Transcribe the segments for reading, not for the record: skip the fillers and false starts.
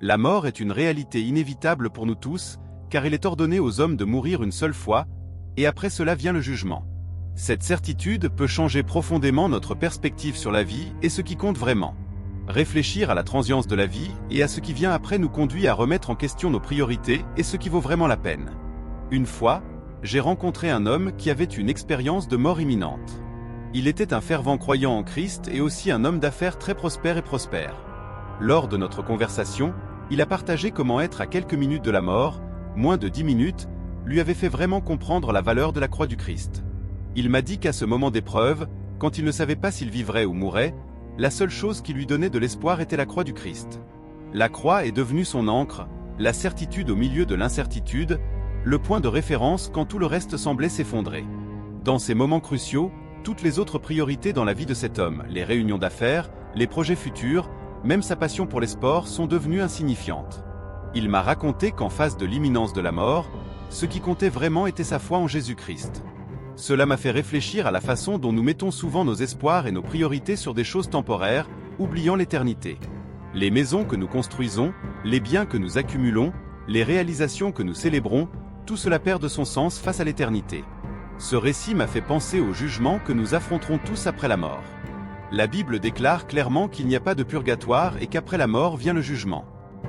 La mort est une réalité inévitable pour nous tous, car il est ordonné aux hommes de mourir une seule fois, et après cela vient le jugement. Cette certitude peut changer profondément notre perspective sur la vie et ce qui compte vraiment. Réfléchir à la transience de la vie et à ce qui vient après nous conduit à remettre en question nos priorités et ce qui vaut vraiment la peine. Une fois, j'ai rencontré un homme qui avait une expérience de mort imminente. Il était un fervent croyant en Christ et aussi un homme d'affaires très prospère. Lors de notre conversation, il a partagé comment être à quelques minutes de la mort, moins de 10 minutes, lui avait fait vraiment comprendre la valeur de la croix du Christ. Il m'a dit qu'à ce moment d'épreuve, quand il ne savait pas s'il vivrait ou mourrait, la seule chose qui lui donnait de l'espoir était la croix du Christ. La croix est devenue son ancre, la certitude au milieu de l'incertitude, le point de référence quand tout le reste semblait s'effondrer. Dans ces moments cruciaux, toutes les autres priorités dans la vie de cet homme, les réunions d'affaires, les projets futurs, même sa passion pour les sports sont devenues insignifiantes. Il m'a raconté qu'en face de l'imminence de la mort, ce qui comptait vraiment était sa foi en Jésus-Christ. Cela m'a fait réfléchir à la façon dont nous mettons souvent nos espoirs et nos priorités sur des choses temporaires, oubliant l'éternité. Les maisons que nous construisons, les biens que nous accumulons, les réalisations que nous célébrons, tout cela perd de son sens face à l'éternité. Ce récit m'a fait penser au jugement que nous affronterons tous après la mort. La Bible déclare clairement qu'il n'y a pas de purgatoire et qu'après la mort vient le jugement.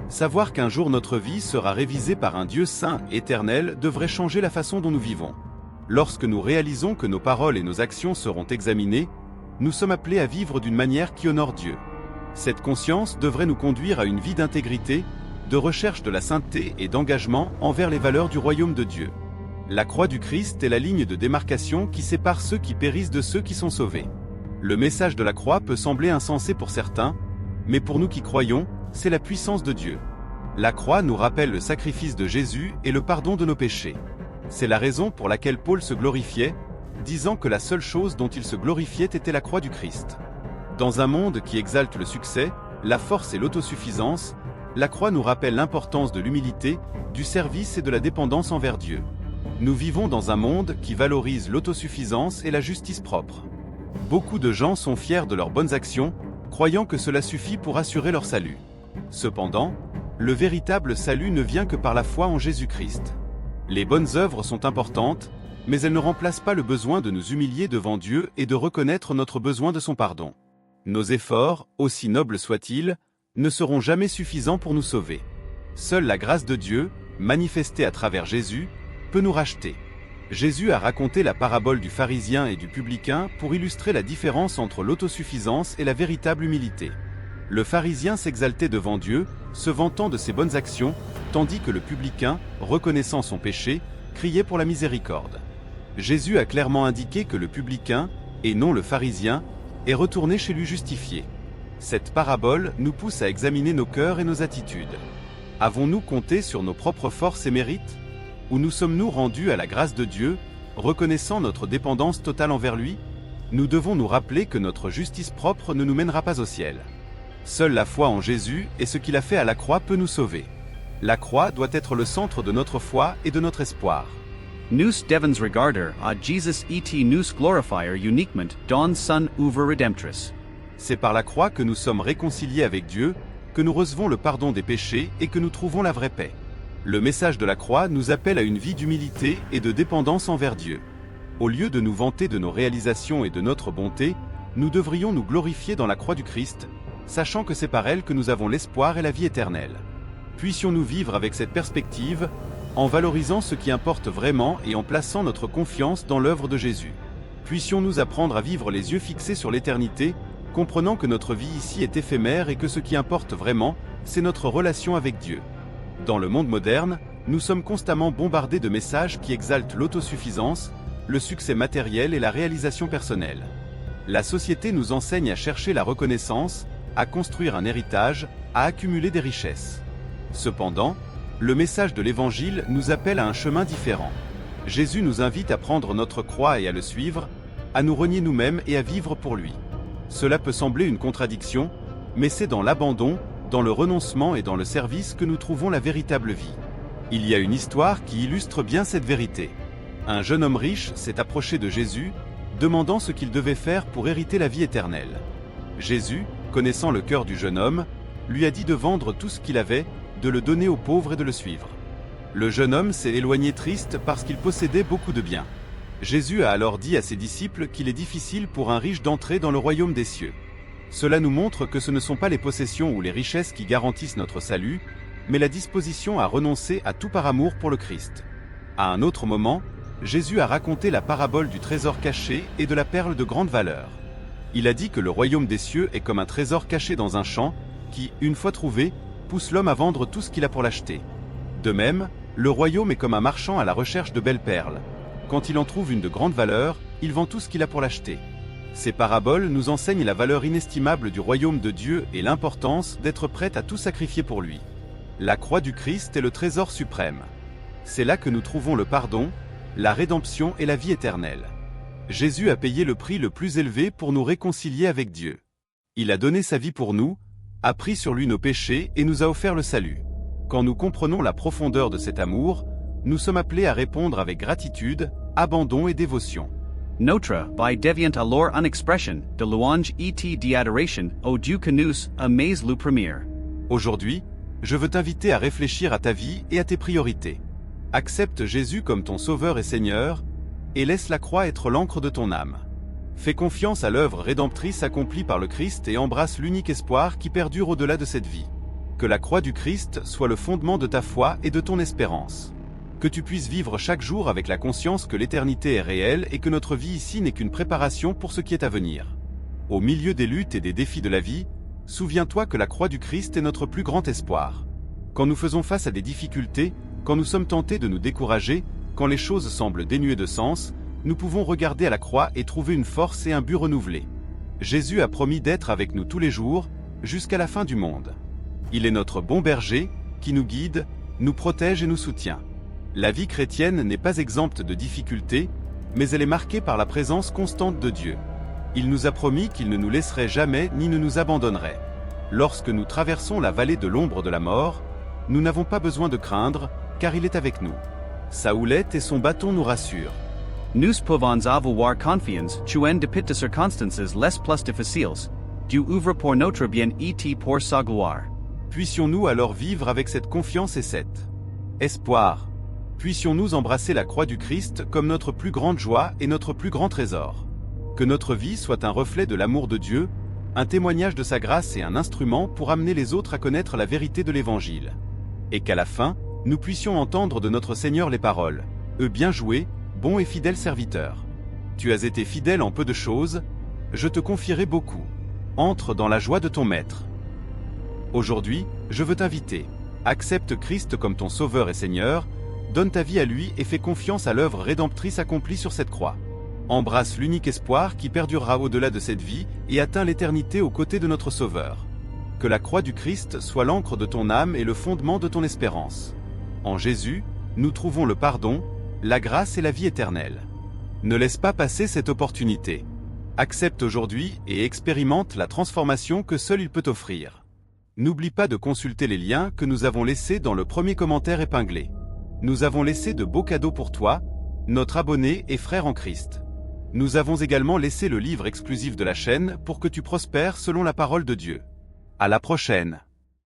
Savoir qu'un jour notre vie sera révisée par un Dieu saint, éternel, devrait changer la façon dont nous vivons. Lorsque nous réalisons que nos paroles et nos actions seront examinées, nous sommes appelés à vivre d'une manière qui honore Dieu. Cette conscience devrait nous conduire à une vie d'intégrité, de recherche de la sainteté et d'engagement envers les valeurs du royaume de Dieu. La croix du Christ est la ligne de démarcation qui sépare ceux qui périssent de ceux qui sont sauvés. Le message de la croix peut sembler insensé pour certains, mais pour nous qui croyons, c'est la puissance de Dieu. La croix nous rappelle le sacrifice de Jésus et le pardon de nos péchés. C'est la raison pour laquelle Paul se glorifiait, disant que la seule chose dont il se glorifiait était la croix du Christ. Dans un monde qui exalte le succès, la force et l'autosuffisance, la croix nous rappelle l'importance de l'humilité, du service et de la dépendance envers Dieu. Nous vivons dans un monde qui valorise l'autosuffisance et la justice propre. Beaucoup de gens sont fiers de leurs bonnes actions, croyant que cela suffit pour assurer leur salut. Cependant, le véritable salut ne vient que par la foi en Jésus-Christ. Les bonnes œuvres sont importantes, mais elles ne remplacent pas le besoin de nous humilier devant Dieu et de reconnaître notre besoin de son pardon. Nos efforts, aussi nobles soient-ils, ne seront jamais suffisants pour nous sauver. Seule la grâce de Dieu, manifestée à travers Jésus, peut nous racheter. Jésus a raconté la parabole du pharisien et du publicain pour illustrer la différence entre l'autosuffisance et la véritable humilité. Le pharisien s'exaltait devant Dieu, se vantant de ses bonnes actions, tandis que le publicain, reconnaissant son péché, criait pour la miséricorde. Jésus a clairement indiqué que le publicain, et non le pharisien, est retourné chez lui justifié. Cette parabole nous pousse à examiner nos cœurs et nos attitudes. Avons-nous compté sur nos propres forces et mérites? Ou nous sommes-nous rendus à la grâce de Dieu, reconnaissant notre dépendance totale envers lui? Nous devons nous rappeler que notre justice propre ne nous mènera pas au ciel. Seule la foi en Jésus et ce qu'il a fait à la croix peut nous sauver. La croix doit être le centre de notre foi et de notre espoir. Nous devons regarder à Jesus et nous glorifier uniquement dans son œuvre redemptrice. C'est par la croix que nous sommes réconciliés avec Dieu, que nous recevons le pardon des péchés et que nous trouvons la vraie paix. Le message de la croix nous appelle à une vie d'humilité et de dépendance envers Dieu. Au lieu de nous vanter de nos réalisations et de notre bonté, nous devrions nous glorifier dans la croix du Christ, sachant que c'est par elle que nous avons l'espoir et la vie éternelle. Puissions-nous vivre avec cette perspective, en valorisant ce qui importe vraiment et en plaçant notre confiance dans l'œuvre de Jésus. Puissions-nous apprendre à vivre les yeux fixés sur l'éternité, comprenant que notre vie ici est éphémère et que ce qui importe vraiment, c'est notre relation avec Dieu. Dans le monde moderne, nous sommes constamment bombardés de messages qui exaltent l'autosuffisance, le succès matériel et la réalisation personnelle. La société nous enseigne à chercher la reconnaissance, à construire un héritage, à accumuler des richesses. Cependant, le message de l'Évangile nous appelle à un chemin différent. Jésus nous invite à prendre notre croix et à le suivre, à nous renier nous-mêmes et à vivre pour lui. Cela peut sembler une contradiction, mais c'est dans l'abandon, dans le renoncement et dans le service que nous trouvons la véritable vie. Il y a une histoire qui illustre bien cette vérité. Un jeune homme riche s'est approché de Jésus, demandant ce qu'il devait faire pour hériter la vie éternelle. Jésus, connaissant le cœur du jeune homme, lui a dit de vendre tout ce qu'il avait, de le donner aux pauvres et de le suivre. Le jeune homme s'est éloigné triste parce qu'il possédait beaucoup de biens. Jésus a alors dit à ses disciples qu'il est difficile pour un riche d'entrer dans le royaume des cieux. Cela nous montre que ce ne sont pas les possessions ou les richesses qui garantissent notre salut, mais la disposition à renoncer à tout par amour pour le Christ. À un autre moment, Jésus a raconté la parabole du trésor caché et de la perle de grande valeur. Il a dit que le royaume des cieux est comme un trésor caché dans un champ, qui, une fois trouvé, pousse l'homme à vendre tout ce qu'il a pour l'acheter. De même, le royaume est comme un marchand à la recherche de belles perles. Quand il en trouve une de grande valeur, il vend tout ce qu'il a pour l'acheter. Ces paraboles nous enseignent la valeur inestimable du royaume de Dieu et l'importance d'être prêt à tout sacrifier pour lui. La croix du Christ est le trésor suprême. C'est là que nous trouvons le pardon, la rédemption et la vie éternelle. Jésus a payé le prix le plus élevé pour nous réconcilier avec Dieu. Il a donné sa vie pour nous, a pris sur lui nos péchés et nous a offert le salut. Quand nous comprenons la profondeur de cet amour, nous sommes appelés à répondre avec gratitude, abandon et dévotion. Notre, by deviant alors une expression de louange et d'adoration au Dieu que nous aimons le premier. Aujourd'hui, je veux t'inviter à réfléchir à ta vie et à tes priorités. Accepte Jésus comme ton Sauveur et Seigneur, et laisse la croix être l'encre de ton âme. Fais confiance à l'œuvre rédemptrice accomplie par le Christ et embrasse l'unique espoir qui perdure au-delà de cette vie. Que la croix du Christ soit le fondement de ta foi et de ton espérance. Que tu puisses vivre chaque jour avec la conscience que l'éternité est réelle et que notre vie ici n'est qu'une préparation pour ce qui est à venir. Au milieu des luttes et des défis de la vie, souviens-toi que la croix du Christ est notre plus grand espoir. Quand nous faisons face à des difficultés, quand nous sommes tentés de nous décourager, quand les choses semblent dénuées de sens, nous pouvons regarder à la croix et trouver une force et un but renouvelé. Jésus a promis d'être avec nous tous les jours, jusqu'à la fin du monde. Il est notre bon berger, qui nous guide, nous protège et nous soutient. La vie chrétienne n'est pas exempte de difficultés, mais elle est marquée par la présence constante de Dieu. Il nous a promis qu'il ne nous laisserait jamais ni ne nous abandonnerait. Lorsque nous traversons la vallée de l'ombre de la mort, nous n'avons pas besoin de craindre, car il est avec nous. Sa houlette et son bâton nous rassurent. Nous pouvons avoir confiance en dépit de circonstances les plus difficiles. Dieu ouvre pour notre bien et pour sa gloire. Puissions-nous alors vivre avec cette confiance et cet espoir. Puissions-nous embrasser la croix du Christ comme notre plus grande joie et notre plus grand trésor. Que notre vie soit un reflet de l'amour de Dieu, un témoignage de sa grâce et un instrument pour amener les autres à connaître la vérité de l'Évangile. Et qu'à la fin, nous puissions entendre de notre Seigneur les paroles « Bien joué, bon et fidèle serviteur. Tu as été fidèle en peu de choses, je te confierai beaucoup. Entre dans la joie de ton Maître. » Aujourd'hui, je veux t'inviter. Accepte Christ comme ton Sauveur et Seigneur, donne ta vie à lui et fais confiance à l'œuvre rédemptrice accomplie sur cette croix. Embrasse l'unique espoir qui perdurera au-delà de cette vie et atteint l'éternité aux côtés de notre Sauveur. Que la croix du Christ soit l'encre de ton âme et le fondement de ton espérance. En Jésus, nous trouvons le pardon, la grâce et la vie éternelle. Ne laisse pas passer cette opportunité. Accepte aujourd'hui et expérimente la transformation que seul il peut offrir. N'oublie pas de consulter les liens que nous avons laissés dans le premier commentaire épinglé. Nous avons laissé de beaux cadeaux pour toi, notre abonné et frère en Christ. Nous avons également laissé le livre exclusif de la chaîne pour que tu prospères selon la parole de Dieu. À la prochaine.